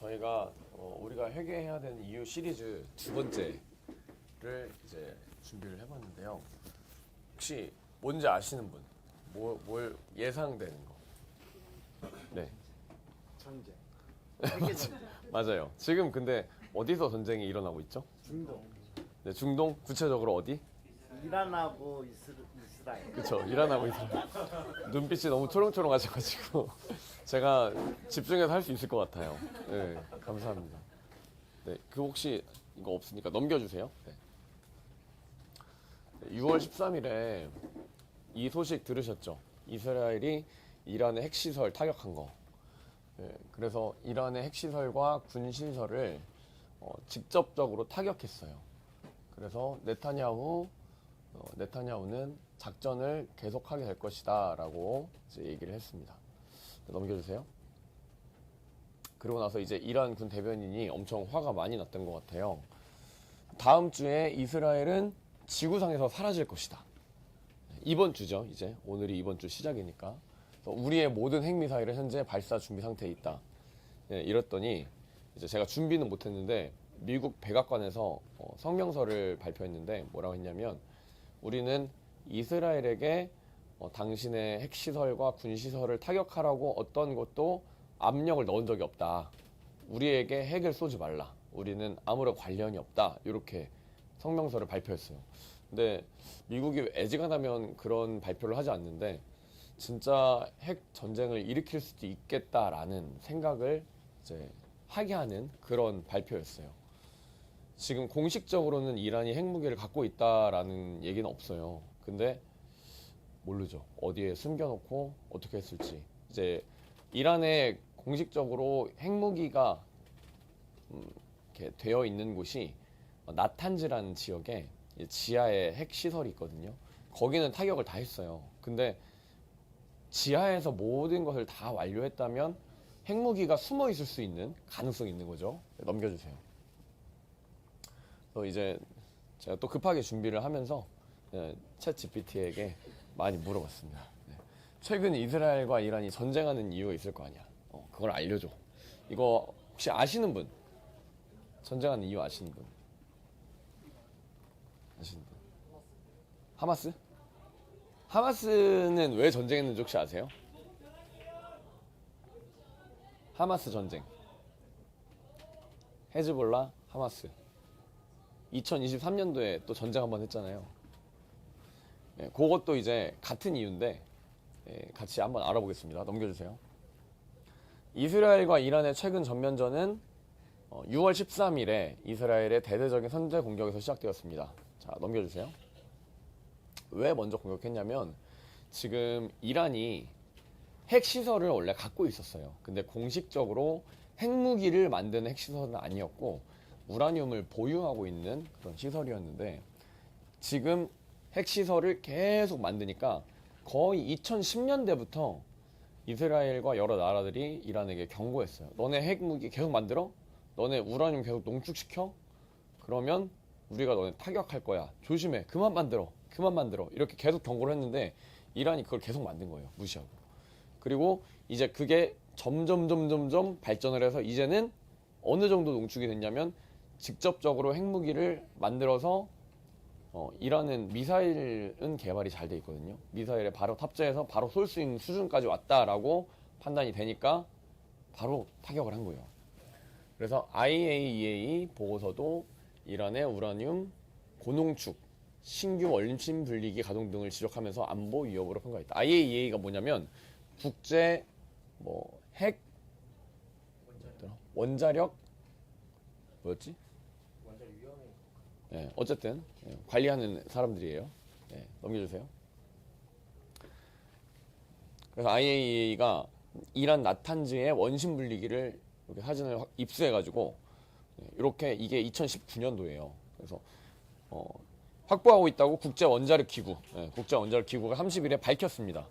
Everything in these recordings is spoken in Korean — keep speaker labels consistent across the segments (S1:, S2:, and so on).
S1: 저희가 우리가 회개해야 되는 이유 시리즈 두 번째를 이제 준비를 해봤는데요. 혹시 뭔지 아시는 분? 뭘 예상되는 거? 네.
S2: 전쟁.
S1: 맞아요. 지금 근데 어디서 전쟁이 일어나고 있죠?
S2: 중동.
S1: 네, 중동? 구체적으로 어디?
S2: 이란하고 이스라엘.
S1: 그쵸, 이란하고 있어요. 눈빛이 너무 초롱초롱하셔가지고 제가 집중해서 할 수 있을 것 같아요. 네, 감사합니다. 네, 그 혹시 이거 없으니까 넘겨주세요. 네. 6월 13일에 이 소식 들으셨죠? 이스라엘이 이란의 핵시설 타격한 거. 네, 그래서 이란의 핵시설과 군시설을 직접적으로 타격했어요. 그래서 네타냐후는 작전을 계속하게 될 것이다 라고 이제 얘기를 했습니다. 넘겨주세요. 그러고 나서 이제 이란 군 대변인이 엄청 화가 많이 났던 것 같아요. 다음 주에 이스라엘은 지구상에서 사라질 것이다. 이번 주죠. 이제 오늘이 이번 주 시작이니까. 우리의 모든 핵미사일은 현재 발사 준비 상태에 있다. 예, 이랬더니 이제 제가 준비는 못했는데 미국 백악관에서 성명서를 발표했는데 뭐라고 했냐면 우리는 이스라엘에게 당신의 핵시설과 군시설을 타격하라고 어떤 것도 압력을 넣은 적이 없다. 우리에게 핵을 쏘지 말라. 우리는 아무런 관련이 없다. 이렇게 성명서를 발표했어요. 근데 미국이 애지간하면 그런 발표를 하지 않는데 진짜 핵 전쟁을 일으킬 수도 있겠다라는 생각을 이제 하게 하는 그런 발표였어요. 지금 공식적으로는 이란이 핵무기를 갖고 있다라는 얘기는 없어요. 근데 모르죠. 어디에 숨겨놓고 어떻게 했을지. 이제 이란에 공식적으로 핵무기가 이렇게 되어 있는 곳이 나탄즈라는 지역에 지하에 핵시설이 있거든요. 거기는 타격을 다 했어요. 근데 지하에서 모든 것을 다 완료했다면 핵무기가 숨어 있을 수 있는 가능성이 있는 거죠. 넘겨주세요. 이제 제가 또 급하게 준비를 하면서 챗 GPT에게 많이 물어봤습니다. 최근 이스라엘과 이란이 전쟁하는 이유가 있을 거 아니야. 그걸 알려줘. 이거 혹시 아시는 분? 전쟁하는 이유 아시는 분? 아시는 분? 하마스? 하마스는 왜 전쟁했는지 혹시 아세요? 하마스 전쟁. 헤즈볼라, 하마스. 2023년도에 또 전쟁 한번 했잖아요. 네, 그것도 이제 같은 이유인데 같이 한번 알아보겠습니다. 넘겨주세요. 이스라엘과 이란의 최근 전면전은 6월 13일에 이스라엘의 대대적인 선제 공격에서 시작되었습니다. 자, 넘겨주세요. 왜 먼저 공격했냐면 지금 이란이 핵시설을 원래 갖고 있었어요. 근데 공식적으로 핵무기를 만드는 핵시설은 아니었고 우라늄을 보유하고 있는 그런 시설이었는데 지금 핵시설을 계속 만드니까 거의 2010년대부터 이스라엘과 여러 나라들이 이란에게 경고했어요. 너네 핵무기 계속 만들어? 너네 우라늄 계속 농축시켜? 그러면 우리가 너네 타격할 거야. 조심해. 그만 만들어. 이렇게 계속 경고를 했는데 이란이 그걸 계속 만든 거예요. 무시하고. 그리고 이제 그게 점점 발전을 해서 이제는 어느 정도 농축이 됐냐면 직접적으로 핵무기를 만들어서 이란은 미사일은 개발이 잘 돼 있거든요. 미사일에 바로 탑재해서 바로 쏠 수 있는 수준까지 왔다라고 판단이 되니까 바로 타격을 한 거예요. 그래서 IAEA 보고서도 이란의 우라늄 고농축, 신규 원심 분리기 가동 등을 지적하면서 안보 위협으로 평가했다. IAEA가 뭐냐면 국제 핵 원자력 뭐였지?
S2: 완전 위험해.
S1: 네, 어쨌든 관리하는 사람들이에요. 네, 넘겨주세요. 그래서 IAEA가 이란 나탄즈의 원심 분리기를 이렇게 사진을 입수해가지고 이렇게 이게 2019년도예요. 그래서 확보하고 있다고 국제원자력기구가 30일에 밝혔습니다.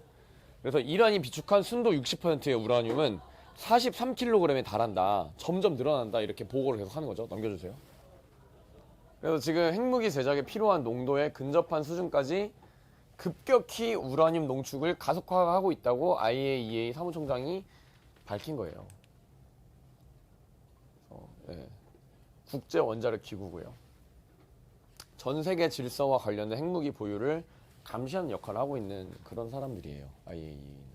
S1: 그래서 이란이 비축한 순도 60%의 우라늄은 43kg에 달한다. 점점 늘어난다. 이렇게 보고를 계속 하는 거죠. 넘겨주세요. 그래서 지금 핵무기 제작에 필요한 농도에 근접한 수준까지 급격히 우라늄 농축을 가속화하고 있다고 IAEA 사무총장이 밝힌 거예요. 국제 원자력 기구고요. 전 세계 질서와 관련된 핵무기 보유를 감시하는 역할을 하고 있는 그런 사람들이에요. IAEA는.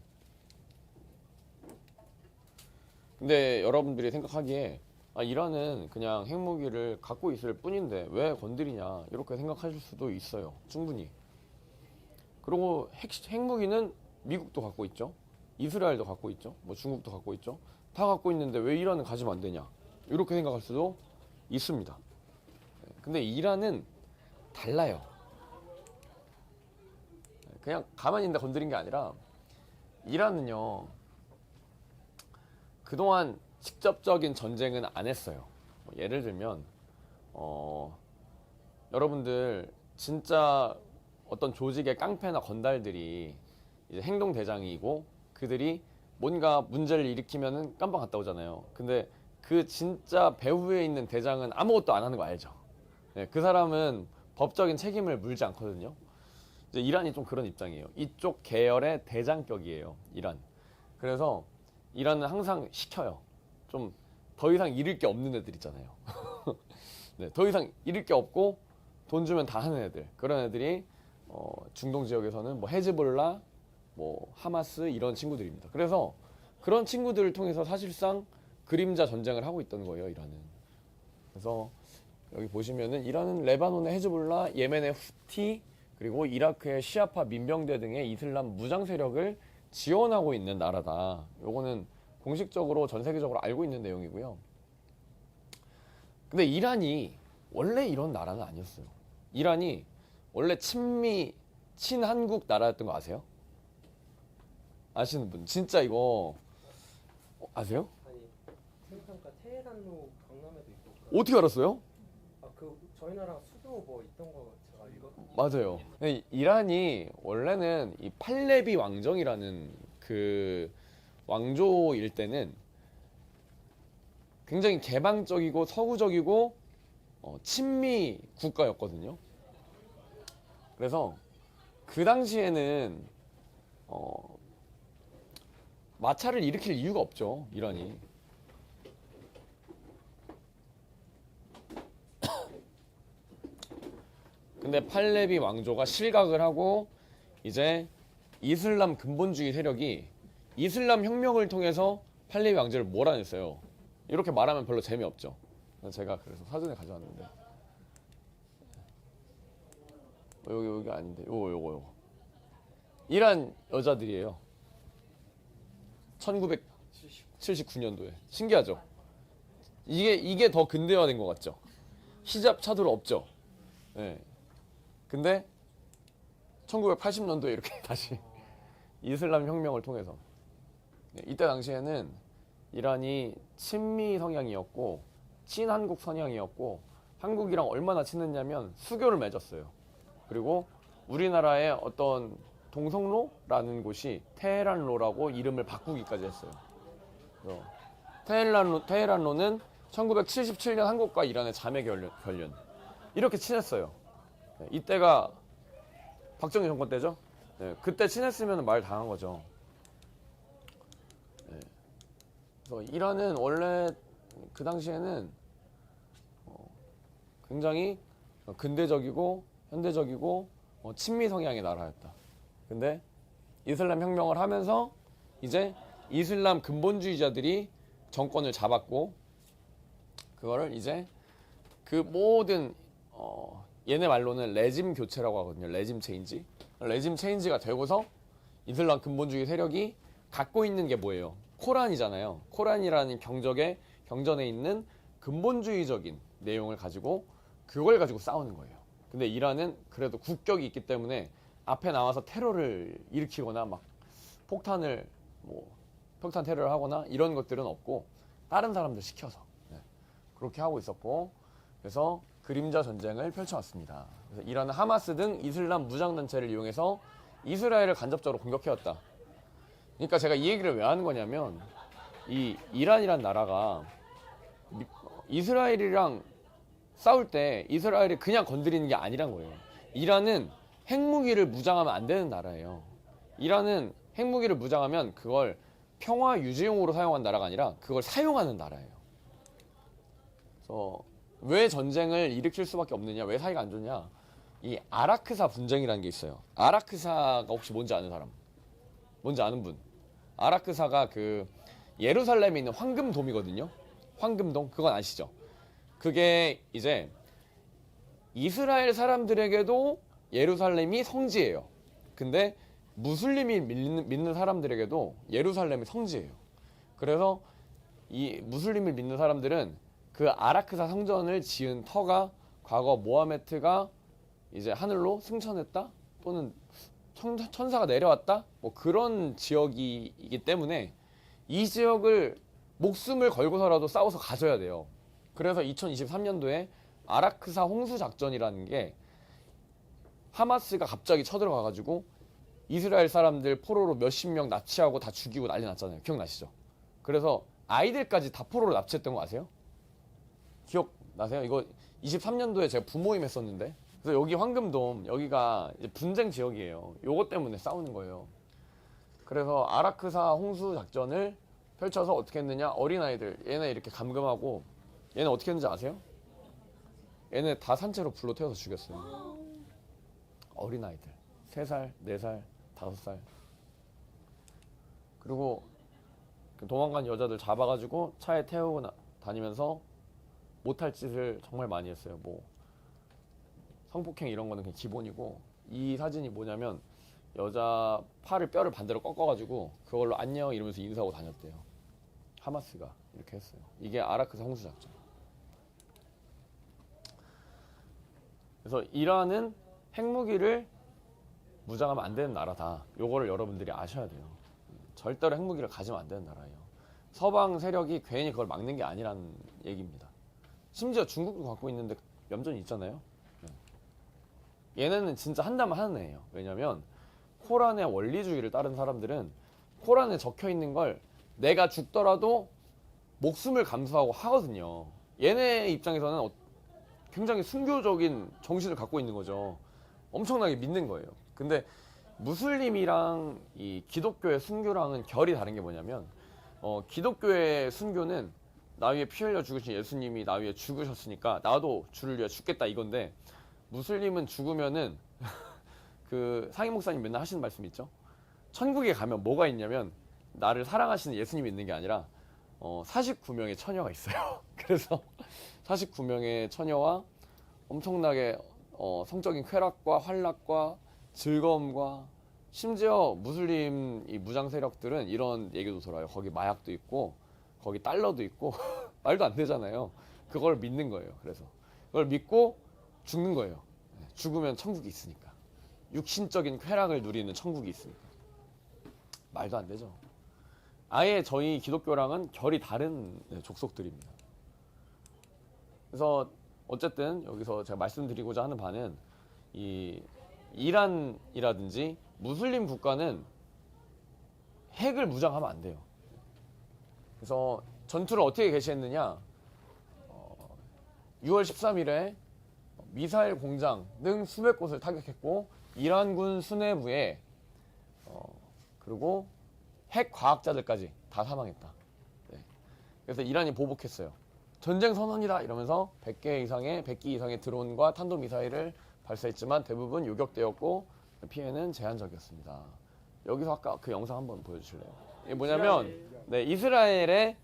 S1: 근데 여러분들이 생각하기에 이란은 그냥 핵무기를 갖고 있을 뿐인데 왜 건드리냐 이렇게 생각하실 수도 있어요. 충분히. 그리고 핵무기는 미국도 갖고 있죠. 이스라엘도 갖고 있죠. 뭐 중국도 갖고 있죠. 다 갖고 있는데 왜 이란은 가지면 안 되냐 이렇게 생각할 수도 있습니다. 근데 이란은 달라요. 그냥 가만히 있는데 건드린 게 아니라 이란은요 그동안 직접적인 전쟁은 안 했어요. 예를 들면 여러분들 진짜 어떤 조직의 깡패나 건달들이 이제 행동대장이고 그들이 뭔가 문제를 일으키면은 깜빡 갔다 오잖아요. 근데 그 진짜 배후에 있는 대장은 아무것도 안 하는 거 알죠? 네, 그 사람은 법적인 책임을 물지 않거든요. 이제 이란이 좀 그런 입장이에요. 이쪽 계열의 대장격이에요, 이란. 그래서 이란은 항상 시켜요. 좀 더 이상 잃을 게 없는 애들 있잖아요. 네, 더 이상 잃을 게 없고 돈 주면 다 하는 애들. 그런 애들이 중동 지역에서는 뭐 헤즈볼라, 뭐 하마스 이런 친구들입니다. 그래서 그런 친구들을 통해서 사실상 그림자 전쟁을 하고 있던 거예요, 이란은. 그래서 여기 보시면은 이란은 레바논의 헤즈볼라, 예멘의 후티, 그리고 이라크의 시아파 민병대 등의 이슬람 무장 세력을 지원하고 있는 나라다. 요거는 공식적으로 전 세계적으로 알고 있는 내용이고요. 근데 이란이 원래 이런 나라는 아니었어요. 이란이 원래 친한국 나라였던 거 아세요? 아시는 분? 진짜 이거 아세요?
S3: 아니 생각하니까 테헤란로 강남에도 있고
S1: 어떻게 알았어요?
S3: 그 저희 나라 수도 뭐 있던 거 제가 읽었거든요.
S1: 맞아요. 근데 이란이 원래는 이 팔레비 왕정이라는 그 왕조일 때는 굉장히 개방적이고 서구적이고 친미 국가였거든요. 그래서 그 당시에는 마찰을 일으킬 이유가 없죠, 이란이. 근데 팔레비 왕조가 실각을 하고 이제 이슬람 근본주의 세력이 이슬람 혁명을 통해서 팔레비 왕조를 몰아냈어요. 이렇게 말하면 별로 재미없죠. 제가 그래서 사전에 가져왔는데 여기 아닌데 요거 이란 여자들이에요. 1979년도에 신기하죠. 이게 더 근대화된 것 같죠. 히잡 차도를 없죠. 네. 근데 1980년도에 이렇게 다시 이슬람 혁명을 통해서 이때 당시에는 이란이 친미 성향이었고 친한국 성향이었고 한국이랑 얼마나 친했냐면 수교를 맺었어요. 그리고 우리나라의 어떤 동성로라는 곳이 테헤란로라고 이름을 바꾸기까지 했어요. 테헤란로는 1977년 한국과 이란의 자매 결연 이렇게 친했어요. 이때가 박정희 정권 때죠. 네, 그때 친했으면 말 당한 거죠. 네. 그래서 이란은 원래 그 당시에는 굉장히 근대적이고 현대적이고 친미 성향의 나라였다. 근데 이슬람 혁명을 하면서 이제 이슬람 근본주의자들이 정권을 잡았고 그거를 이제 그 모든 얘네 말로는 레짐 교체라고 하거든요. 레짐 체인지. 레짐 체인지가 되고서 이슬람 근본주의 세력이 갖고 있는 게 뭐예요? 코란이잖아요. 코란이라는 경전에 있는 근본주의적인 내용을 가지고 그걸 가지고 싸우는 거예요. 근데 이란은 그래도 국격이 있기 때문에 앞에 나와서 테러를 일으키거나 막 폭탄 테러를 하거나 이런 것들은 없고 다른 사람들 시켜서 그렇게 하고 있었고 그래서 그림자 전쟁을 펼쳐왔습니다. 그래서 이란은 하마스 등 이슬람 무장단체를 이용해서 이스라엘을 간접적으로 공격해왔다. 그러니까 제가 이 얘기를 왜 하는 거냐면 이 이란이란 나라가 이스라엘이랑 싸울 때 이스라엘이 그냥 건드리는 게 아니란 거예요. 이란은 핵무기를 무장하면 안 되는 나라예요. 이란은 핵무기를 무장하면 그걸 평화 유지용으로 사용한 나라가 아니라 그걸 사용하는 나라예요. 그래서 왜 전쟁을 일으킬 수밖에 없느냐, 왜 사이가 안 좋냐, 이 아라크사 분쟁이라는 게 있어요. 아라크사가 혹시 뭔지 아는 사람? 뭔지 아는 분? 아라크사가 그 예루살렘에 있는 황금돔이거든요. 황금돔, 그건 아시죠? 그게 이제 이스라엘 사람들에게도 예루살렘이 성지예요. 근데 무슬림이 믿는 사람들에게도 예루살렘이 성지예요. 그래서 이 무슬림을 믿는 사람들은 그 아라크사 성전을 지은 터가 과거 모하메트가 이제 하늘로 승천했다, 또는 천사가 내려왔다, 뭐 그런 지역이기 때문에 이 지역을 목숨을 걸고서라도 싸워서 가져야 돼요. 그래서 2023년도에 아라크사 홍수 작전이라는 게 하마스가 갑자기 쳐들어가가지고 이스라엘 사람들 포로로 몇십 명 납치하고 다 죽이고 난리 났잖아요. 기억나시죠? 그래서 아이들까지 다 포로로 납치했던 거 아세요? 기억나세요? 이거 23년도에 제가 부모임 했었는데, 그래서 여기 황금돔, 여기가 이제 분쟁 지역이에요. 요것 때문에 싸우는 거예요. 그래서 아라크사 홍수 작전을 펼쳐서 어떻게 했느냐, 어린아이들, 얘네 이렇게 감금하고, 얘네 어떻게 했는지 아세요? 얘네 다 산채로 불로 태워서 죽였어요. 어린아이들 3살, 4살, 5살. 그리고 도망간 여자들 잡아가지고 차에 태우고 다니면서 못할 짓을 정말 많이 했어요. 뭐 성폭행 이런 거는 그냥 기본이고, 이 사진이 뭐냐면 여자 뼈를 반대로 꺾어가지고 그걸로 안녕 이러면서 인사하고 다녔대요. 하마스가 이렇게 했어요. 이게 아라크사 홍수 작전. 그래서 이란은 핵무기를 무장하면 안 되는 나라다. 요거를 여러분들이 아셔야 돼요. 절대로 핵무기를 가지면 안 되는 나라예요. 서방 세력이 괜히 그걸 막는 게 아니라는 얘기입니다. 심지어 중국도 갖고 있는데 염전이 있잖아요. 얘네는 진짜 한다면 하는 애예요. 왜냐면 코란의 원리주의를 따른 사람들은 코란에 적혀 있는 걸 내가 죽더라도 목숨을 감수하고 하거든요. 얘네 입장에서는 굉장히 순교적인 정신을 갖고 있는 거죠. 엄청나게 믿는 거예요. 근데 무슬림이랑 이 기독교의 순교랑은 결이 다른 게 뭐냐면, 기독교의 순교는 나 위에 피 흘려 죽으신 예수님이 나 위에 죽으셨으니까 나도 주를 위해 죽겠다 이건데, 무슬림은 죽으면은 그 상임 목사님 맨날 하시는 말씀 있죠? 천국에 가면 뭐가 있냐면 나를 사랑하시는 예수님이 있는 게 아니라 49명의 처녀가 있어요. 그래서 49명의 처녀와 엄청나게 성적인 쾌락과 환락과 즐거움과, 심지어 무슬림 이 무장 세력들은 이런 얘기도 들어요. 거기 마약도 있고 거기 달러도 있고 말도 안 되잖아요. 그걸 믿는 거예요. 그래서 그걸 믿고 죽는 거예요. 죽으면 천국이 있으니까. 육신적인 쾌락을 누리는 천국이 있으니까. 말도 안 되죠. 아예 저희 기독교랑은 결이 다른 족속들입니다. 그래서 어쨌든 여기서 제가 말씀드리고자 하는 바는, 이 이란이라든지 무슬림 국가는 핵을 무장하면 안 돼요. 그래서 전투를 어떻게 개시했느냐, 6월 13일에 미사일 공장 등 수백 곳을 타격했고, 이란군 수뇌부에 그리고 핵 과학자들까지 다 사망했다. 네. 그래서 이란이 보복했어요. 전쟁 선언이다 이러면서 100기 이상의 드론과 탄도미사일을 발사했지만 대부분 요격되었고 피해는 제한적이었습니다. 여기서 아까 그 영상 한번 보여주실래요? 이게 뭐냐면 이스라엘에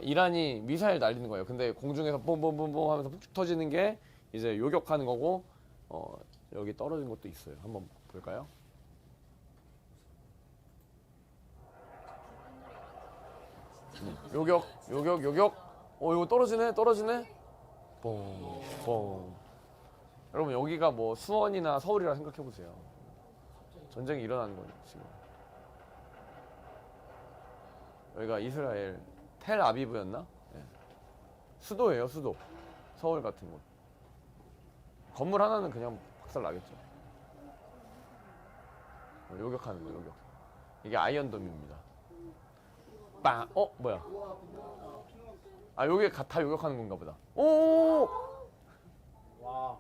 S1: 이란이 미사일 날리는 거예요. 근데 공중에서 bombombombom 하면서 푹 터지는 게 이제 요격하는 거고, 여기 떨어진 것도 있어요. 한번 볼까요? 요격. 이거 떨어지네. 뽕. 여러분 여기가 뭐 수원이나 서울이라 생각해 보세요. 전쟁이 일어나는 거죠 지금. 여기가 이스라엘 텔 아비브였나? 네. 수도예요, 수도. 서울 같은 곳. 건물 하나는 그냥 박살 나겠죠. 요격하는 거, 요격. 이게 아이언돔입니다. 빵! 뭐야? 아, 요게 다 요격하는 건가 보다. 오!
S2: 와.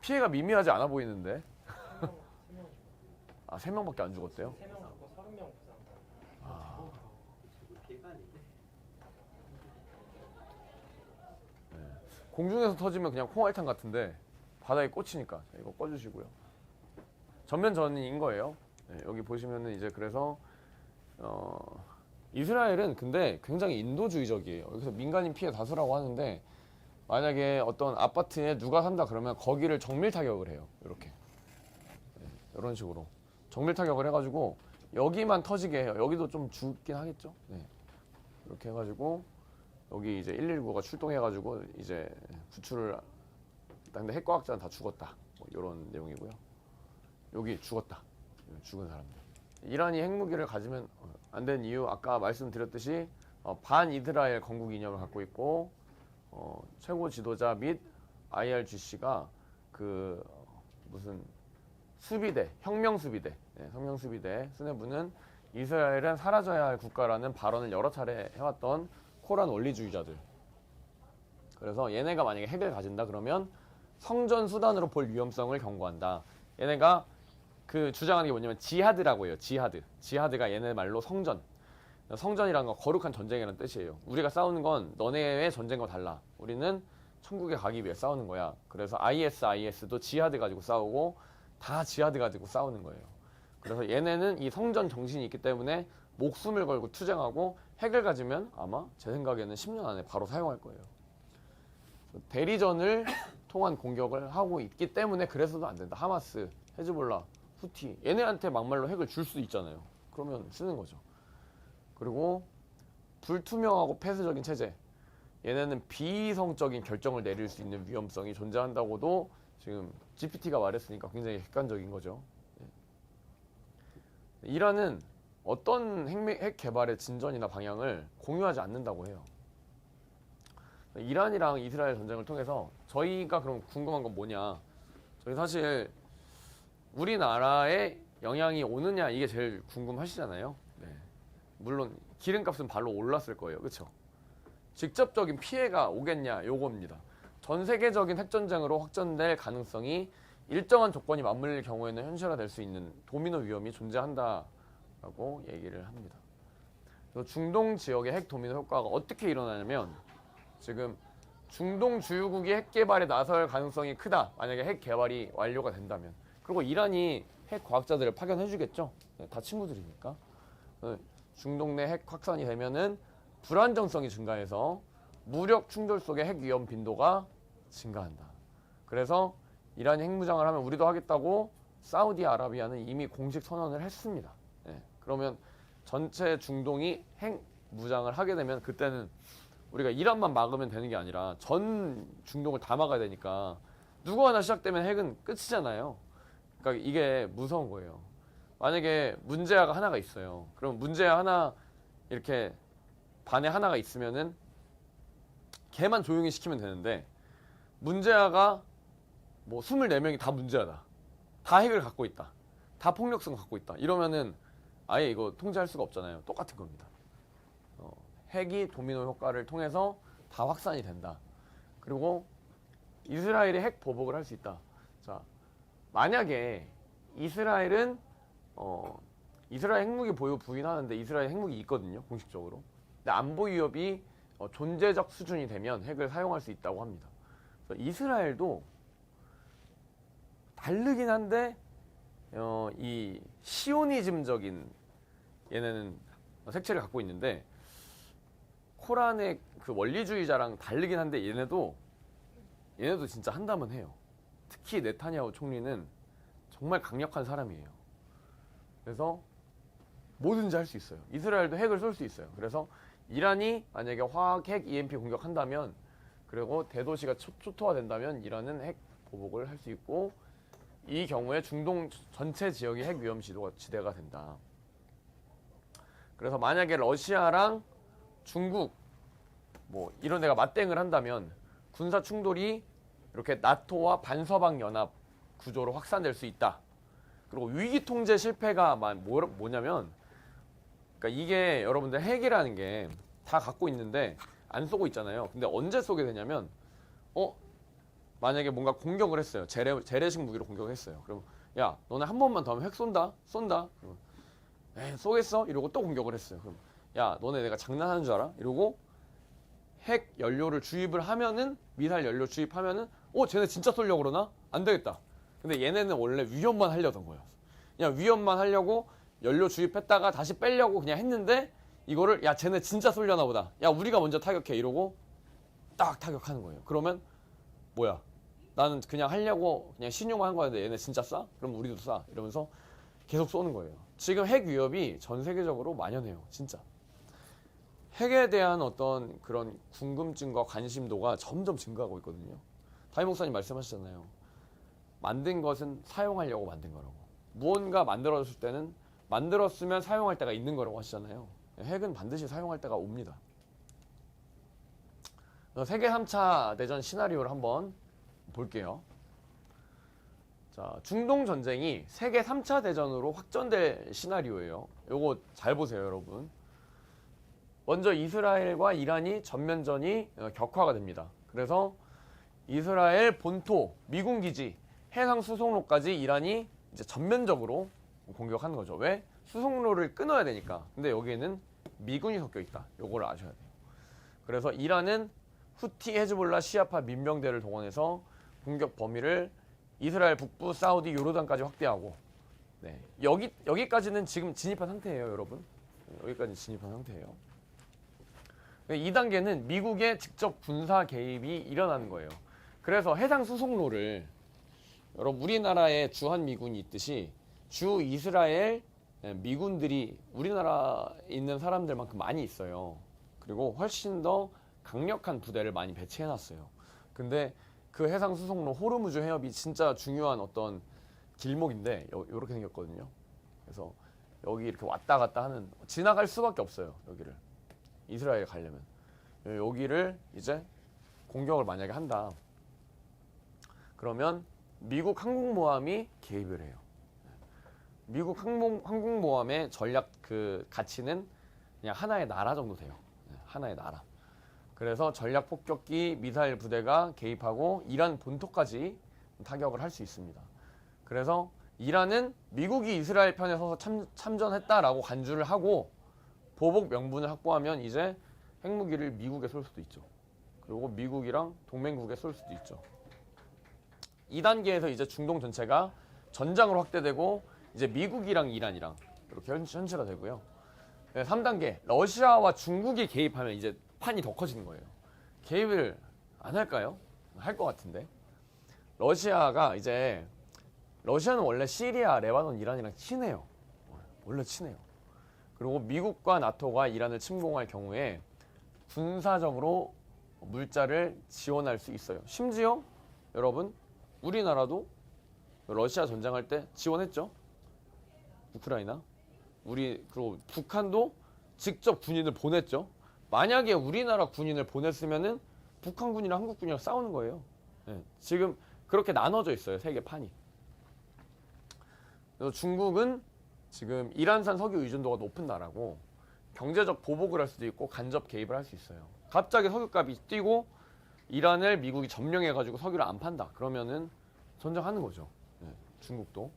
S1: 피해가 미미하지 않아 보이는데. 아, 3명밖에 안 죽었대요?
S3: 3명 죽고 30명 부상.
S1: 공중에서 터지면 그냥 콩알탕 같은데 바닥에 꽂히니까 이거 꺼주시고요. 전면 전인 거예요. 네, 여기 보시면은 이제 그래서 이스라엘은 근데 굉장히 인도주의적이에요. 여기서 민간인 피해 다수라고 하는데 만약에 어떤 아파트에 누가 산다 그러면 거기를 정밀 타격을 해요. 이렇게 네, 이런 식으로 정밀 타격을 해가지고 여기만 터지게 해요. 여기도 좀 죽긴 하겠죠. 네. 이렇게 해가지고 여기 이제 119가 출동해가지고 이제 구출을 근데 핵과학자는 다 죽었다. 뭐 이런 내용이고요. 여기 죽었다. 죽은 사람들. 이란이 핵무기를 가지면 안 되는 이유 아까 말씀드렸듯이 반 이스라엘 건국 이념을 갖고 있고 최고 지도자 및 IRGC가 그 무슨 수비대, 혁명 수비대, 네, 혁명 수비대 수뇌부는 이스라엘은 사라져야 할 국가라는 발언을 여러 차례 해왔던 코란 원리주의자들. 그래서 얘네가 만약에 핵을 가진다 그러면 성전 수단으로 볼 위험성을 경고한다. 얘네가 그 주장하는 게 뭐냐면 지하드라고 해요. 지하드. 지하드가 얘네 말로 성전. 성전이란 건 거룩한 전쟁이라는 뜻이에요. 우리가 싸우는 건 너네의 전쟁과 달라. 우리는 천국에 가기 위해 싸우는 거야. 그래서 IS도 지하드 가지고 싸우고 다 지하드 가지고 싸우는 거예요. 그래서 얘네는 이 성전 정신이 있기 때문에 목숨을 걸고 투쟁하고 핵을 가지면 아마 제 생각에는 10년 안에 바로 사용할 거예요. 대리전을 통한 공격을 하고 있기 때문에 그래서도 안 된다. 하마스, 헤즈볼라, 후티 얘네한테 막말로 핵을 줄 수 있잖아요. 그러면 쓰는 거죠. 그리고 불투명하고 폐쇄적인 체제. 얘네는 비이성적인 결정을 내릴 수 있는 위험성이 존재한다고도 지금 GPT가 말했으니까 굉장히 객관적인 거죠. 이란은 어떤 핵 개발의 진전이나 방향을 공유하지 않는다고 해요. 이란이랑 이스라엘 전쟁을 통해서 저희가 그럼 궁금한 건 뭐냐? 저희 사실 우리나라에 영향이 오느냐 이게 제일 궁금하시잖아요. 네. 물론 기름값은 발로 올랐을 거예요. 그렇죠? 직접적인 피해가 오겠냐 요겁니다. 전 세계적인 핵전쟁으로 확전될 가능성이 일정한 조건이 맞물릴 경우에는 현실화될 수 있는 도미노 위험이 존재한다라고 얘기를 합니다. 그래서 중동 지역의 핵 도미노 효과가 어떻게 일어나냐면 지금 중동 주요국이 핵 개발에 나설 가능성이 크다. 만약에 핵 개발이 완료가 된다면. 그리고 이란이 핵 과학자들을 파견해주겠죠. 네, 다 친구들이니까. 중동 내 핵 확산이 되면은 불안정성이 증가해서 무력 충돌 속의 핵 위험 빈도가 증가한다. 그래서 이란이 핵무장을 하면 우리도 하겠다고 사우디아라비아는 이미 공식 선언을 했습니다. 네, 그러면 전체 중동이 핵무장을 하게 되면 그때는 우리가 이란만 막으면 되는 게 아니라 전 중동을 다 막아야 되니까 누구 하나 시작되면 핵은 끝이잖아요. 그러니까 이게 무서운 거예요. 만약에 문제아가 하나가 있어요. 그럼 문제아 하나 이렇게 반에 하나가 있으면은 걔만 조용히 시키면 되는데 문제아가 뭐 24명이 다 문제아다. 다 핵을 갖고 있다. 다 폭력성 갖고 있다. 이러면은 아예 이거 통제할 수가 없잖아요. 똑같은 겁니다. 핵이 도미노 효과를 통해서 다 확산이 된다. 그리고 이스라엘이 핵 보복을 할 수 있다. 자, 만약에 이스라엘은 이스라엘 핵무기 보유 부인하는데 이스라엘 핵무기 있거든요. 공식적으로. 근데 안보 위협이 존재적 수준이 되면 핵을 사용할 수 있다고 합니다. 그래서 이스라엘도 다르긴 한데 이 시오니즘적인 얘네는 색채를 갖고 있는데 코란의 그 원리주의자랑 다르긴 한데 얘네도 진짜 한다면 해요. 특히 네타냐후 총리는 정말 강력한 사람이에요. 그래서 뭐든지 할 수 있어요. 이스라엘도 핵을 쏠 수 있어요. 그래서 이란이 만약에 화학 핵 EMP 공격한다면 그리고 대도시가 초토화된다면 이란은 핵 보복을 할 수 있고 이 경우에 중동 전체 지역이 핵 위험 지대가 된다. 그래서 만약에 러시아랑 중국 뭐 이런 데가 맞대응을 한다면 군사 충돌이 이렇게 나토와 반서방 연합 구조로 확산될 수 있다. 그리고 위기 통제 실패가 뭐냐면 그러니까 이게 여러분들 핵이라는 게 다 갖고 있는데 안 쏘고 있잖아요. 근데 언제 쏘게 되냐면 만약에 뭔가 공격을 했어요. 재래식 무기로 공격을 했어요. 그럼 야 너네 한 번만 더 하면 핵 쏜다. 그러면 쏘겠어? 이러고 또 공격을 했어요. 그럼 야 너네 내가 장난하는 줄 알아? 이러고 핵 연료를 주입을 하면은 미사일 연료 주입하면은 쟤네 진짜 쏘려고 그러나? 안 되겠다. 근데 얘네는 원래 위협만 하려던 거예요. 그냥 위협만 하려고 연료 주입했다가 다시 빼려고 그냥 했는데 이거를 야 쟤네 진짜 쏠려나 보다. 야 우리가 먼저 타격해 이러고 딱 타격하는 거예요. 그러면 뭐야? 나는 그냥 하려고 그냥 신용만 한 거였는데 얘네 진짜 쏴? 그럼 우리도 쏴. 이러면서 계속 쏘는 거예요. 지금 핵 위협이 전 세계적으로 만연해요. 진짜. 핵에 대한 어떤 그런 궁금증과 관심도가 점점 증가하고 있거든요. 다임 목사님 말씀하셨잖아요. 만든 것은 사용하려고 만든 거라고. 무언가 만들어졌을 때는 만들었으면 사용할 때가 있는 거라고 하시잖아요. 핵은 반드시 사용할 때가 옵니다. 세계 3차 대전 시나리오를 한번 볼게요. 자, 중동 전쟁이 세계 3차 대전으로 확전될 시나리오예요. 요거 잘 보세요, 여러분. 먼저 이스라엘과 이란이 전면전이 격화가 됩니다. 그래서 이스라엘 본토, 미군 기지, 해상 수송로까지 이란이 이제 전면적으로 공격하는 거죠. 왜? 수송로를 끊어야 되니까. 근데 여기에는 미군이 섞여 있다. 요거를 아셔야 돼요. 그래서 이란은 후티, 헤즈볼라, 시아파 민병대를 동원해서 공격 범위를 이스라엘 북부, 사우디, 요르단까지 확대하고, 네, 여기까지는 지금 진입한 상태예요, 여러분. 여기까지 진입한 상태예요. 2단계는 미국의 직접 군사 개입이 일어나는 거예요. 그래서 해상 수송로를 여러분 우리나라에 주한 미군이 있듯이 주 이스라엘 미군들이 우리나라에 있는 사람들만큼 많이 있어요. 그리고 훨씬 더 강력한 부대를 많이 배치해놨어요. 근데 그 해상 수송로 호르무즈 해협이 진짜 중요한 어떤 길목인데 이렇게 생겼거든요. 그래서 여기 이렇게 왔다 갔다 하는 지나갈 수밖에 없어요. 여기를 이스라엘에 가려면 여기를 이제 공격을 만약에 한다. 그러면 미국 항공모함이 개입을 해요. 미국 항공모함의 전략 그 가치는 그냥 하나의 나라 정도 돼요. 하나의 나라. 그래서 전략 폭격기 미사일 부대가 개입하고 이란 본토까지 타격을 할 수 있습니다. 그래서 이란은 미국이 이스라엘 편에 서서 참전했다라고 간주를 하고 보복 명분을 확보하면 이제 핵무기를 미국에 쏠 수도 있죠. 그리고 미국이랑 동맹국에 쏠 수도 있죠. 2단계에서 이제 중동 전체가 전장으로 확대되고 이제 미국이랑 이란이랑 이렇게 현실화 되고요. 3단계 러시아와 중국이 개입하면 이제 판이 더 커지는 거예요. 개입을 안 할까요? 할 것 같은데. 러시아는 원래 시리아, 레바논, 이란이랑 친해요. 원래 친해요. 그리고 미국과 나토가 이란을 침공할 경우에 군사적으로 물자를 지원할 수 있어요. 심지어 여러분 우리나라도 러시아 전쟁할 때 지원했죠. 우크라이나. 그리고 북한도 직접 군인을 보냈죠. 만약에 우리나라 군인을 보냈으면은 북한 군이랑 한국 군이랑 싸우는 거예요. 네, 지금 그렇게 나눠져 있어요. 세계 판이. 그래서 중국은 지금 이란산 석유 의존도가 높은 나라고 경제적 보복을 할 수도 있고 간접 개입을 할 수 있어요. 갑자기 석유값이 뛰고 이란을 미국이 점령해가지고 석유를 안 판다. 그러면은 전쟁하는 거죠. 네, 중국도.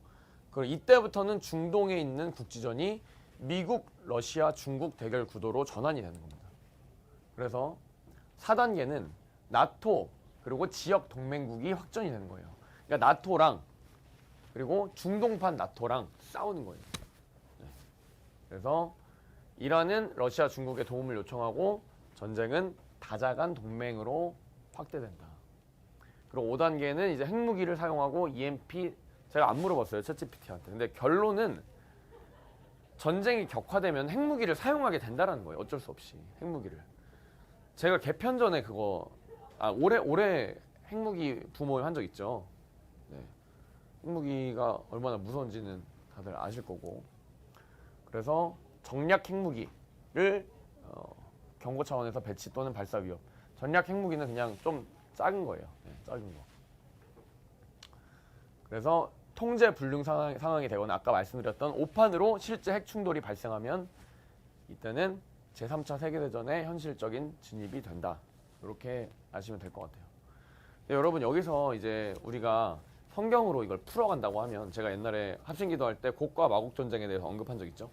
S1: 그럼 이때부터는 중동에 있는 국지전이 미국, 러시아, 중국 대결 구도로 전환이 되는 겁니다. 그래서 4단계는 나토 그리고 지역 동맹국이 확전이 되는 거예요. 그러니까 나토랑 그리고 중동판 나토랑 싸우는 거예요. 네. 그래서 이란은 러시아, 중국의 도움을 요청하고 전쟁은 다자간 동맹으로 확대된다. 그리고 5단계는 이제 핵무기를 사용하고 EMP 제가 안 물어봤어요. 챗GPT한테. 근데 결론은 전쟁이 격화되면 핵무기를 사용하게 된다는 거예요. 어쩔 수 없이 핵무기를. 제가 개편 전에 올해 핵무기 부모임 한 적 있죠. 네. 핵무기가 얼마나 무서운지는 다들 아실 거고. 그래서 정략 핵무기를 경고 차원에서 배치 또는 발사 위협. 전략 핵무기는 그냥 좀 작은 거예요. 네, 작은 거. 그래서 통제 불능 상황이 되거나 아까 말씀드렸던 5판으로 실제 핵 충돌이 발생하면 이때는 제3차 세계대전의 현실적인 진입이 된다. 이렇게 아시면 될 것 같아요. 여러분 여기서 이제 우리가 성경으로 이걸 풀어간다고 하면 제가 옛날에 합심기도할 때 곡과 마곡 전쟁에 대해서 언급한 적 있죠.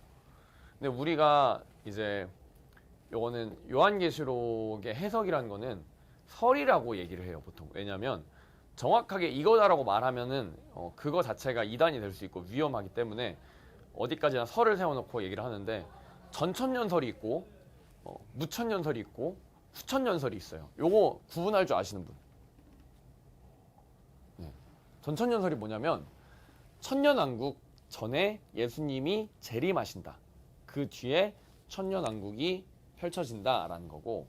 S1: 근데 우리가 이제 요거는 요한계시록의 해석이라는 거는 설이라고 얘기를 해요, 보통. 왜냐면 정확하게 이거다라고 말하면은 그거 자체가 이단이 될 수 있고 위험하기 때문에 어디까지나 설을 세워놓고 얘기를 하는데, 전천년설이 있고 무천년설이 있고 수천년설이 있어요. 요거 구분할 줄 아시는 분? 네. 전천년설이 뭐냐면 천년왕국 전에 예수님이 재림하신다. 그 뒤에 천년왕국이 펼쳐진다라는 거고,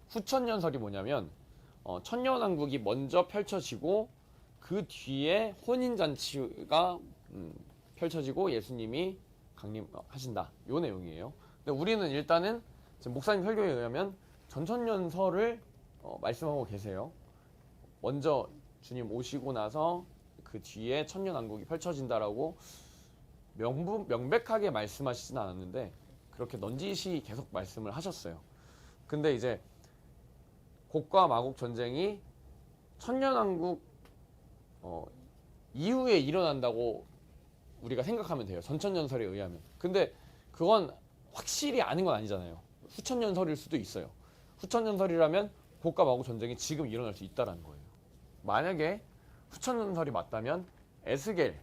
S1: 후천년설이 뭐냐면 천년왕국이 먼저 펼쳐지고 그 뒤에 혼인잔치가 펼쳐지고 예수님이 강림하신다. 요 내용이에요. 근데 우리는 일단은 지금 목사님 설교에 의하면 전천년설을 말씀하고 계세요. 먼저 주님 오시고 나서 그 뒤에 천년왕국이 펼쳐진다라고 명백하게 말씀하시진 않았는데 그렇게 넌지시 계속 말씀을 하셨어요. 근데 이제 곡과 마곡 전쟁이 천년왕국 이후에 일어난다고 우리가 생각하면 돼요. 전천년설에 의하면. 근데 그건 확실히 아는 건 아니잖아요. 후천년설일 수도 있어요. 후천년설이라면 곡과 마곡 전쟁이 지금 일어날 수 있다는 거예요. 만약에 후천년설이 맞다면 에스겔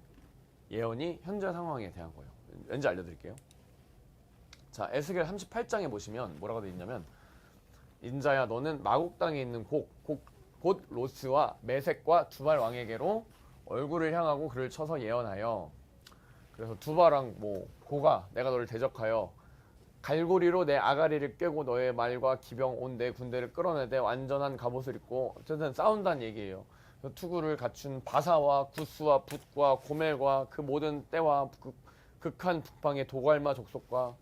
S1: 예언이 현재 상황에 대한 거예요. 왠지 알려드릴게요. 자, 에스겔 38장에 보시면 뭐라고 되어 있냐면, 인자야 너는 마곡 땅에 있는 곧 로스와 메색과 두발 왕에게로 얼굴을 향하고 그를 쳐서 예언하여, 그래서 두발왕 고가 내가 너를 대적하여 갈고리로 내 아가리를 꿰고 너의 말과 기병 온 내 군대를 끌어내되 완전한 갑옷을 입고, 어쨌든 싸운다는 얘기예요. 투구를 갖춘 바사와 구스와 붓과 고멜과 그 모든 때와 극한 북방의 도갈마 족속과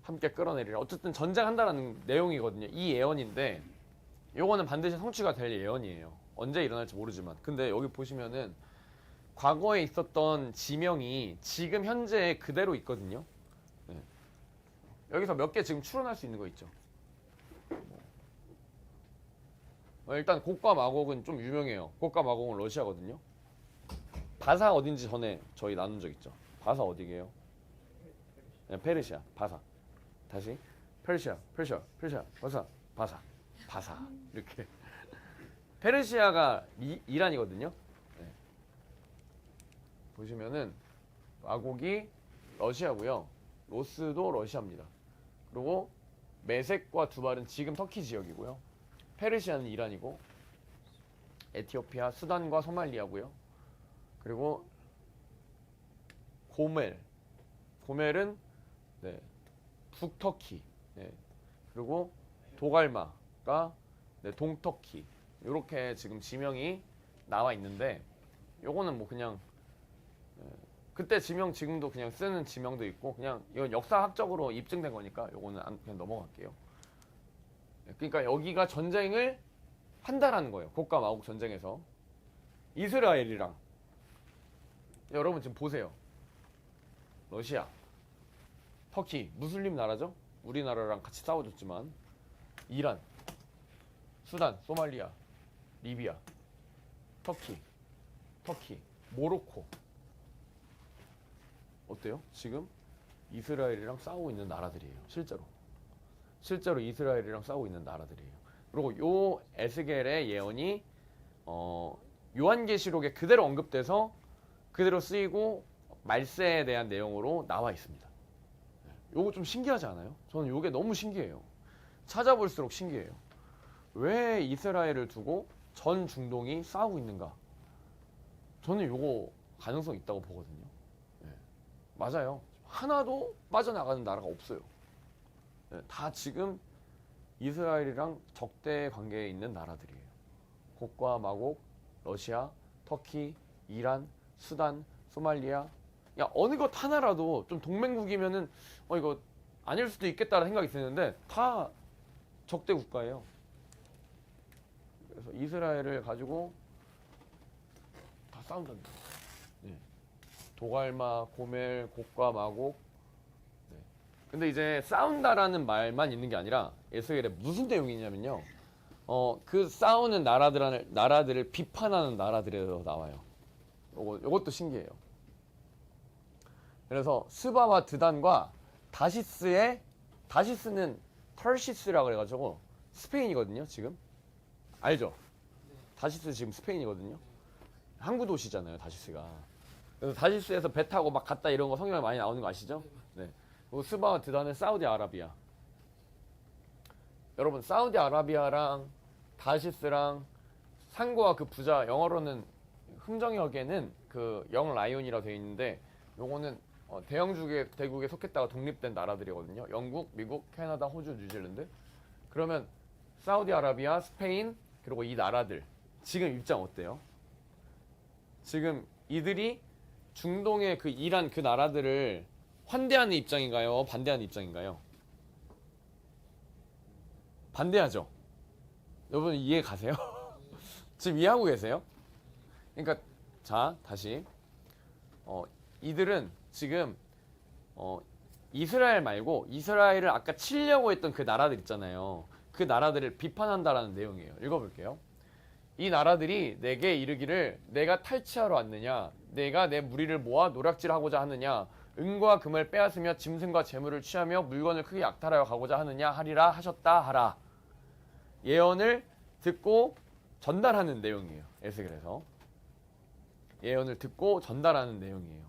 S1: 함께 끌어내리라. 어쨌든 전쟁한다라는 내용이거든요. 이 예언인데 요거는 반드시 성취가 될 예언이에요. 언제 일어날지 모르지만. 근데 여기 보시면은 과거에 있었던 지명이 지금 현재 그대로 있거든요. 네. 여기서 몇 개 지금 추론할 수 있는 거 있죠. 일단 곡과 마곡은 좀 유명해요. 곡과 마곡은 러시아거든요. 바사 어딘지 전에 저희 나눈 적 있죠. 바사 어디게요? 네, 페르시아. 바사. 다시 페르시아, 바사 이렇게. 페르시아가 이란이거든요. 네. 보시면은 마곡이 러시아고요. 로스도 러시아입니다. 그리고 메색과 두발은 지금 터키 지역이고요. 페르시아는 이란이고, 에티오피아, 수단과 소말리아고요. 그리고 고멜은 네, 북터키. 네. 그리고 도갈마가 네, 동터키. 이렇게 지금 지명이 나와 있는데, 요거는 뭐 그냥 그때 지명 지금도 그냥 쓰는 지명도 있고, 그냥 이건 역사학적으로 입증된 거니까 요거는 그냥 넘어갈게요. 그러니까 여기가 전쟁을 한다라는 거예요. 곡과 마곡 전쟁에서 이스라엘이랑, 여러분 지금 보세요. 러시아, 터키, 무슬림 나라죠. 우리나라랑 같이 싸워줬지만, 이란, 수단, 소말리아, 리비아, 터키, 모로코. 어때요? 지금 이스라엘이랑 싸우고 있는 나라들이에요. 실제로 이스라엘이랑 싸우고 있는 나라들이에요. 그리고 요 에스겔의 예언이 요한계시록에 그대로 언급돼서 그대로 쓰이고 말세에 대한 내용으로 나와 있습니다. 요거 좀 신기하지 않아요? 저는 요게 너무 신기해요. 찾아볼수록 신기해요. 왜 이스라엘을 두고 전 중동이 싸우고 있는가? 저는 요거 가능성 있다고 보거든요. 네. 맞아요. 하나도 빠져나가는 나라가 없어요. 네. 다 지금 이스라엘이랑 적대 관계에 있는 나라들이에요. 곡과 마곡, 러시아, 터키, 이란, 수단, 소말리아. 야, 어느 것 하나라도 좀 동맹국이면은 이거 아닐 수도 있겠다는 생각이 드는데 다 적대 국가예요. 그래서 이스라엘을 가지고 다 싸운답니다. 네. 도갈마, 고멜, 곡과 마곡. 네. 근데 이제 싸운다라는 말만 있는 게 아니라 에스겔에 무슨 내용이냐면요. 그 싸우는 나라들을 비판하는 나라들에서 나와요. 요것도 신기해요. 그래서 스바와 드단과 다시스는 터시스라 그래가지고 스페인이거든요. 지금 알죠? 다시스 지금 스페인이거든요. 항구 도시잖아요. 다시스가. 그래서 다시스에서 배 타고 막 갔다 이런 거 성경에 많이 나오는 거 아시죠? 네. 그리고 스바와 드단은 사우디아라비아. 여러분 사우디아라비아랑 다시스랑 상고와 그 부자 영어로는 흥정역에는 그 영라이온이라 되어 있는데 요거는 대영주의 대국에 속했다가 독립된 나라들이거든요. 영국, 미국, 캐나다, 호주, 뉴질랜드. 그러면 사우디아라비아, 스페인 그리고 이 나라들 지금 입장 어때요? 지금 이들이 중동의 그 이란 그 나라들을 환대하는 입장인가요? 반대하는 입장인가요? 반대하죠. 여러분 이해 가세요? 지금 이해하고 계세요? 그러니까 자 다시 이들은 지금 이스라엘 말고 이스라엘을 아까 치려고 했던 그 나라들 있잖아요. 그 나라들을 비판한다라는 내용이에요. 읽어볼게요. 이 나라들이 내게 이르기를 내가 탈취하러 왔느냐, 내가 내 무리를 모아 노략질하고자 하느냐, 은과 금을 빼앗으며 짐승과 재물을 취하며 물건을 크게 약탈하여 가고자 하느냐 하리라 하셨다 하라. 예언을 듣고 전달하는 내용이에요. 에스겔에서 예언을 듣고 전달하는 내용이에요.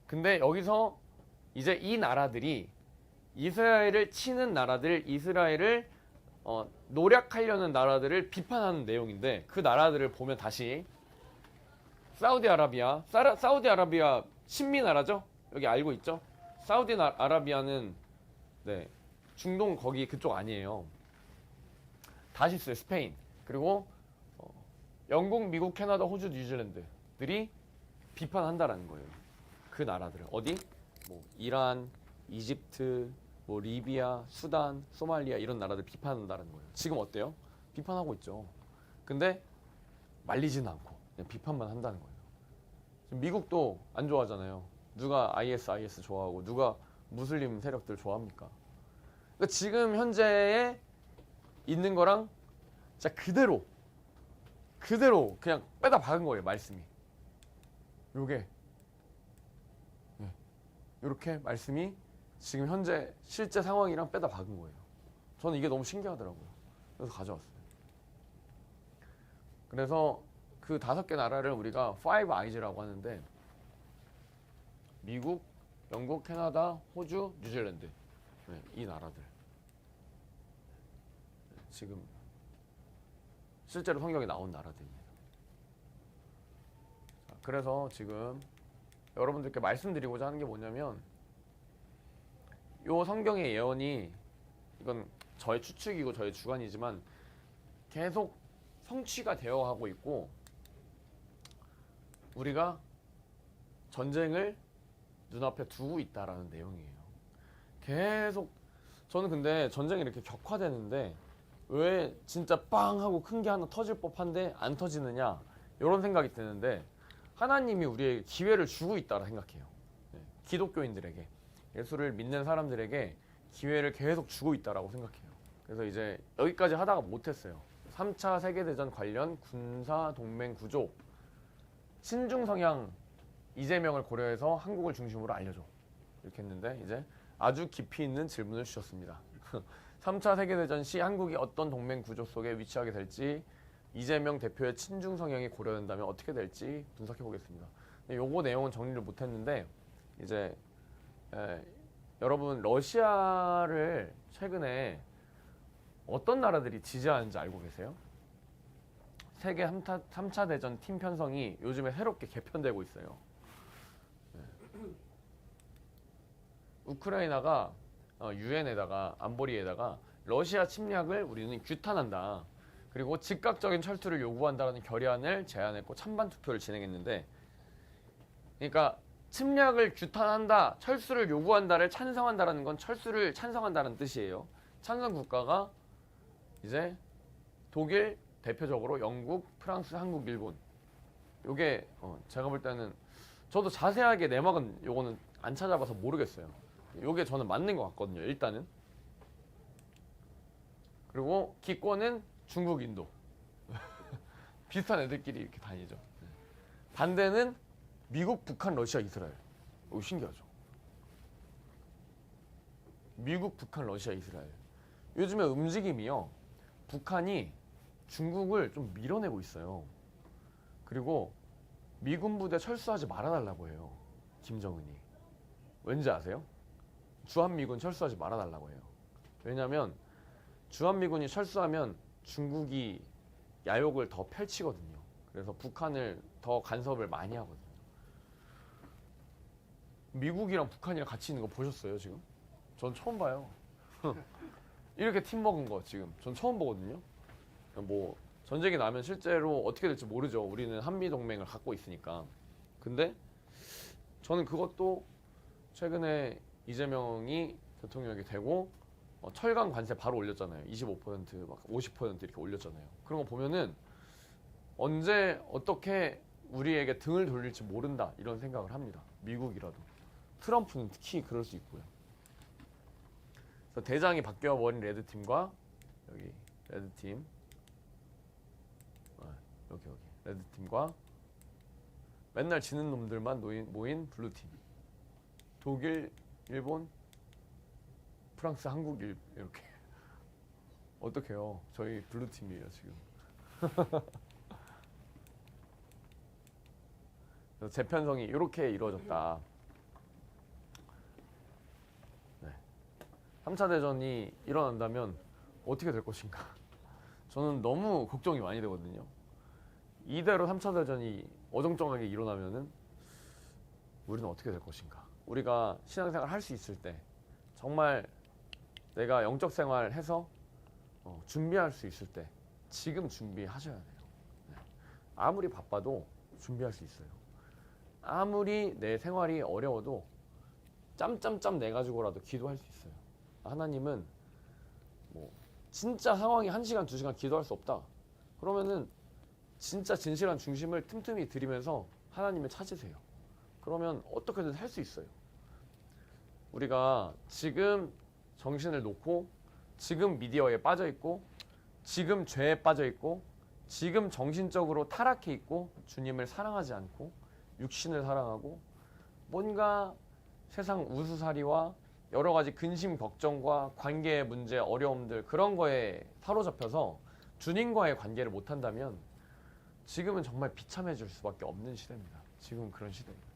S1: 근데 여기서 이제 이 나라들이 이스라엘을 치는 나라들, 이스라엘을 노략하려는 나라들을 비판하는 내용인데 그 나라들을 보면 다시 사우디아라비아 신민나라죠? 여기 알고 있죠? 사우디아라비아는 네, 중동 거기 그쪽 아니에요. 다시스 스페인 그리고 영국, 미국, 캐나다, 호주, 뉴질랜드들이 비판한다라는 거예요. 그 나라들을 어디? 뭐 이란, 이집트, 뭐 리비아, 수단, 소말리아 이런 나라들 비판한다는 거예요. 지금 어때요? 비판하고 있죠. 근데 말리지는 않고 그냥 비판만 한다는 거예요. 지금 미국도 안 좋아하잖아요. 누가 IS 좋아하고 누가 무슬림 세력들 좋아합니까? 그러니까 지금 현재에 있는 거랑 진짜 그대로 그냥 빼다 박은 거예요. 말씀이 요게 이렇게 말씀이 지금 현재 실제 상황이랑 빼다 박은 거예요. 저는 이게 너무 신기하더라고요. 그래서 가져왔어요. 그래서 그 5개 나라를 우리가 Five Eyes라고 하는데 미국, 영국, 캐나다, 호주, 뉴질랜드 네, 이 나라들 지금 실제로 성경에 나온 나라들입니다. 자, 그래서 지금 여러분들께 말씀드리고자 하는 게 뭐냐면 요 성경의 예언이 이건 저의 추측이고 저의 주관이지만 계속 성취가 되어 가고 있고 우리가 전쟁을 눈앞에 두고 있다라는 내용이에요. 계속 저는 근데 전쟁이 이렇게 격화되는데 왜 진짜 빵 하고 큰 게 하나 터질 법한데 안 터지느냐 이런 생각이 드는데 하나님이 우리에게 기회를 주고 있다라 생각해요. 네, 기독교인들에게 예수를 믿는 사람들에게 기회를 계속 주고 있다라고 생각해요. 그래서 이제 여기까지 하다가 못했어요. 3차 세계대전 관련 군사 동맹 구조 친중 성향 이재명을 고려해서 한국을 중심으로 알려줘 이렇게 했는데 이제 아주 깊이 있는 질문을 주셨습니다. 3차 세계대전 시 한국이 어떤 동맹 구조 속에 위치하게 될지 이재명 대표의 친중 성향이 고려된다면 어떻게 될지 분석해 보겠습니다. 요거 내용은 정리를 못했는데 이제 여러분 러시아를 최근에 어떤 나라들이 지지하는지 알고 계세요? 세계 3차 대전 팀 편성이 요즘에 새롭게 개편되고 있어요. 우크라이나가 유엔에다가 안보리에다가 러시아 침략을 우리는 규탄한다. 그리고 즉각적인 철수를 요구한다는 결의안을 제안했고 찬반 투표를 진행했는데 그러니까 침략을 규탄한다, 철수를 요구한다를 찬성한다라는 건 철수를 찬성한다는 뜻이에요. 찬성 국가가 이제 독일, 대표적으로 영국, 프랑스, 한국, 일본. 요게 제가 볼 때는 저도 자세하게 내막은 요거는 안 찾아봐서 모르겠어요. 요게 저는 맞는 것 같거든요. 일단은. 그리고 기권은 중국, 인도. 비슷한 애들끼리 이렇게 다니죠. 반대는 미국, 북한, 러시아, 이스라엘. 이거 신기하죠. 미국, 북한, 러시아, 이스라엘. 요즘에 움직임이요. 북한이 중국을 좀 밀어내고 있어요. 그리고 미군 부대 철수하지 말아달라고 해요. 김정은이. 왠지 아세요? 주한미군 철수하지 말아달라고 해요. 왜냐하면 주한미군이 철수하면 중국이 야욕을 더 펼치거든요. 그래서 북한을 더 간섭을 많이 하거든요. 미국이랑 북한이랑 같이 있는 거 보셨어요, 지금? 전 처음 봐요. 이렇게 팀 먹은 거 지금 전 처음 보거든요. 뭐 전쟁이 나면 실제로 어떻게 될지 모르죠. 우리는 한미 동맹을 갖고 있으니까. 근데 저는 그것도 최근에 이재명이 대통령이 되고 철강 관세 바로 올렸잖아요. 25% 막 50% 이렇게 올렸잖아요. 그런 거 보면은 언제 어떻게 우리에게 등을 돌릴지 모른다 이런 생각을 합니다. 미국이라도. 트럼프는 특히 그럴 수 있고요. 그래서 대장이 바뀌어 버린 레드팀과 여기 레드팀 여기 레드팀과 맨날 지는 놈들만 모인 블루팀. 독일, 일본, 프랑스, 한국, 이렇게. 어떡해요. 저희 블루팀이에요 지금. 그래서 재편성이 이렇게 이루어졌다. 네. 3차 대전이 일어난다면 어떻게 될 것인가. 저는 너무 걱정이 많이 되거든요. 이대로 3차 대전이 어정쩡하게 일어나면은 우리는 어떻게 될 것인가. 우리가 신앙생활 할 수 있을 때 정말 내가 영적 생활 해서 준비할 수 있을 때 지금 준비하셔야 돼요. 네. 아무리 바빠도 준비할 수 있어요. 아무리 내 생활이 어려워도 짬짬짬 내가지고라도 기도할 수 있어요. 하나님은 뭐 진짜 상황이 1시간, 2시간 기도할 수 없다. 그러면은 진짜 진실한 중심을 틈틈이 들이면서 하나님을 찾으세요. 그러면 어떻게든 할 수 있어요. 우리가 지금 정신을 놓고 지금 미디어에 빠져 있고 지금 죄에 빠져 있고 지금 정신적으로 타락해 있고 주님을 사랑하지 않고 육신을 사랑하고 뭔가 세상 우수사리와 여러 가지 근심 걱정과 관계의 문제 어려움들 그런 거에 사로잡혀서 주님과의 관계를 못 한다면 지금은 정말 비참해질 수밖에 없는 시대입니다. 지금은 그런 시대입니다.